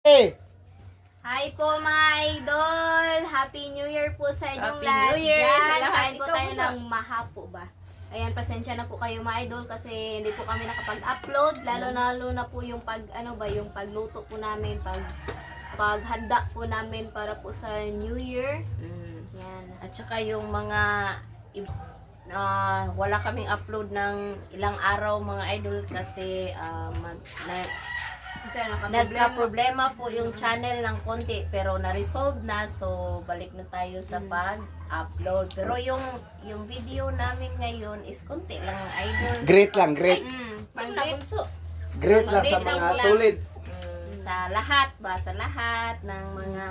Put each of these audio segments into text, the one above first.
Eh, Hi po mga idol! Happy New Year po sa inyong Happy lahat New Year sa dyan. lahat. Kain po Ikaw tayo muna. ng mahapo ba? Ayan, pasensya na po kayo mga idol kasi hindi po kami nakapag-upload. Lalo na po yung yung pagluto po namin, paghanda po namin para po sa New Year. Yan. At saka yung mga wala kaming upload ng ilang araw mga idol kasi Kasi nagka-problema. nagka-problema po yung channel ng konti pero na-resolve na, so balik na tayo sa pag-upload. Pero yung video namin ngayon is konti lang mga idol. great lang, great. Pang bunso. Great lang sa Great lang mga lang. solid. Sa lahat sa lahat ng mga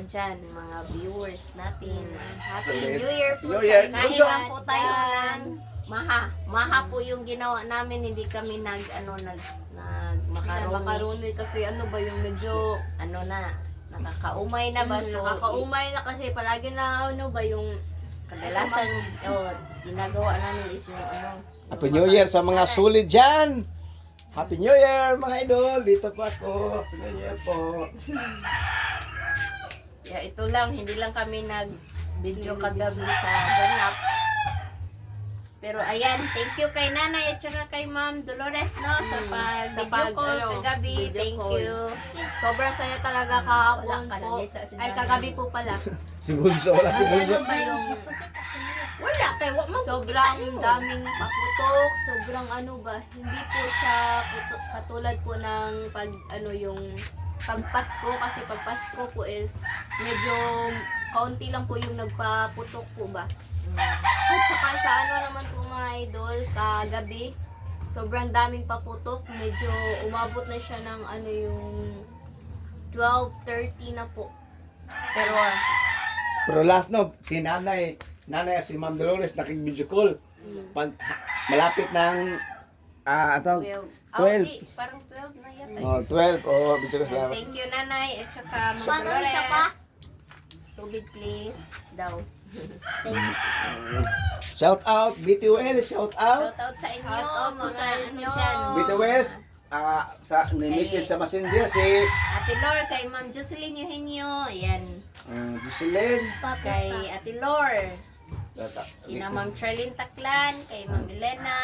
dyan, mga viewers natin. Happy Solid. New Year po New sa Year. inyo. Kain Bunso. lang po tayo Dyan. ng maha po yung ginawa namin, hindi kami Kasi makaroni. macaroni kasi yung medyo Nakakaumay na ba? So, nakakaumay na kasi palagi na yung kadalasan, ginagawa namin is yung Happy New Year sa mga solid dyan. Happy New Year mga idol. Dito po ako. Happy New Year po. Ito lang, hindi lang kami nag-video kagabi sa ganap. Pero ayan, thank you kay Nanay at saka kay Ma'am Dolores sa pag-video call kagabi. video Thank call. you. Sobrang saya talaga kahapon Wala ka po. nalita si Ay, Nanay. kagabi po pala. Si Bunso, wala si Bunso. Ano ba yung Wala kay sobrang daming paputok, sobrang hindi po siya katulad po ng yung pagpasko kasi pagpasko po is medyo kaunti lang po yung nagpaputok po ba. At saka sa naman po mga idol, kagabi, sobrang daming paputok, medyo umabot na siya ng yung 12:30 na po. Pero last no, si nanay at si Ma'am Dolores nakig-video call. Pag malapit ng 12. 12. Parang 12 na yata. 12 video call. Thank you, Nanay. At saka, Ma'am Dolores. Tubig, please. Daw. Shout out BTWL, shout out. Shout out sa inyo. Shout out po mga sa inyo. dyan. BTWL sa message sa Messenger si Ate Lor, kay Ma'am Jocelyn Eugenio. Ayan. Jocelyn. Kay Ate Lor. Kina Ma'am Charlene Taclan. Kay Ma'am Elena.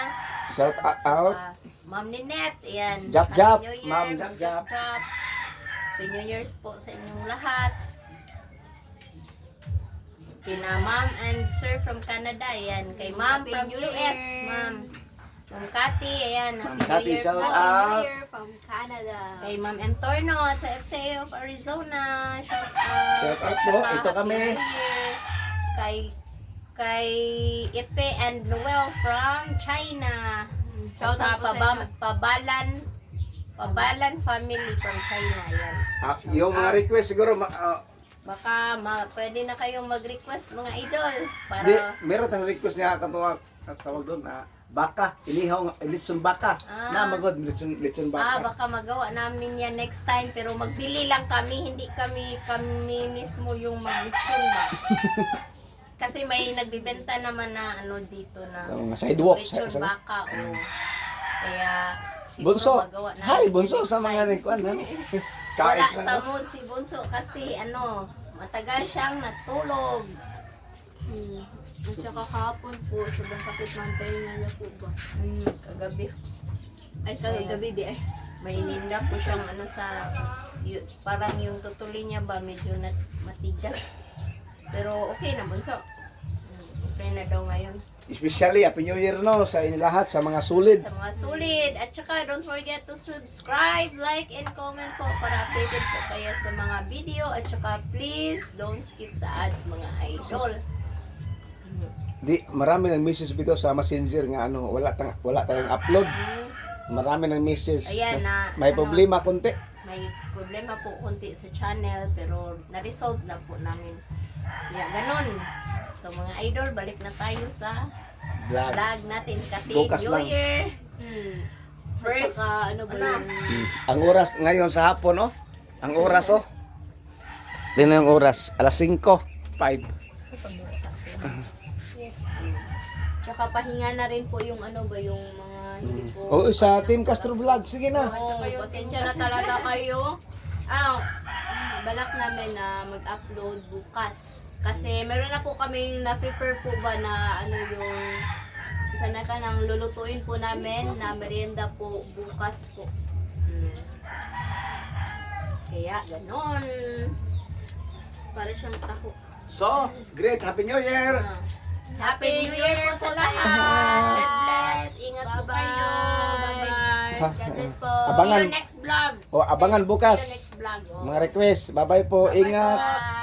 Shout out. Ma'am Ninette. Ayan. Jap, Happy jap. New Year, Ma'am, jap, jap. Happy New Year's po sa inyong lahat. Kina Ma'am and Sir from Canada. Ayan. Kay Ma'am Happy from New US. Year. Ma'am. Ma'am Cathy. Ayan. Ma'am Happy Cathy, New Year shout po. out. Here from Canada. Kay Ma'am Entorno at sa FCA of Arizona. Shout out. Shout out At po. saka Ito kami. Happy New Year. Kay Ipe and Noel from China. Shout At out po sa inyo. Pabalan family from China. Yan. Yung mga request siguro Baka pwede na kayong mag-request mga idol. Para di, meron tayong request niya katawag doon baka, inihaw, litson baka. Na magod, litson baka. baka magawa namin yan next time, pero magbili lang kami, hindi kami mismo yung mag-lechon ba. Kasi may nagbibenta naman na dito na Sa mga sidewalk. lechon baka o kaya siguro Bunso. magawa namin Hi, yan Bunso next sa mga time. nikuan na. Wala Kain sa lang. mood si Bunso kasi matagal siyang natulog. At saka kahapon po, sobrang sakit ng tenga niya po ba. Kagabi. Ay, kagabi di ay. May ninda po siyang parang yung tutuli niya ba medyo matigas. Pero okay na Bunso. Okay na daw ngayon. Especially Happy New Year no sa inyo lahat, sa mga solid. Sa mga solid. At saka don't forget to subscribe, like, and comment po para updated po kayo sa mga video. At saka please don't skip sa ads mga idol. Di marami nang message bitaw sa Messenger nga wala tayong upload. Marami nang message. Ayan na. May problema konti. May problema po konti sa channel pero na-resolve na po namin. Yeah, ganun. So mga idol, balik na tayo sa Vlog. vlog natin kasi Bukas New lang. Year. At First, saka yung Ang oras ngayon sa hapon Ang oras Tingnan ang oras, alas 5:05. tsaka pahinga na rin po yung yung mga hindi po. Oo, sa Team Castro Vlog, sige na. Oo, pasensya na talaga kayo. Balak namin na mag-upload bukas. Kasi meron na po kaming na-prepare po ba na ano yung sana ka nang lulutuin po namin na merienda po bukas po. Kaya ganon. Para siyang taho. So, great. Happy New Year! Happy New Year po sa lahat. God bless. Ingat po Bye-bye. kayo. Bye-bye. God bless po. Abangan. See you next vlog. O, abangan bukas. See you next vlog. Mga request. Bye-bye po. Ingat. Bye.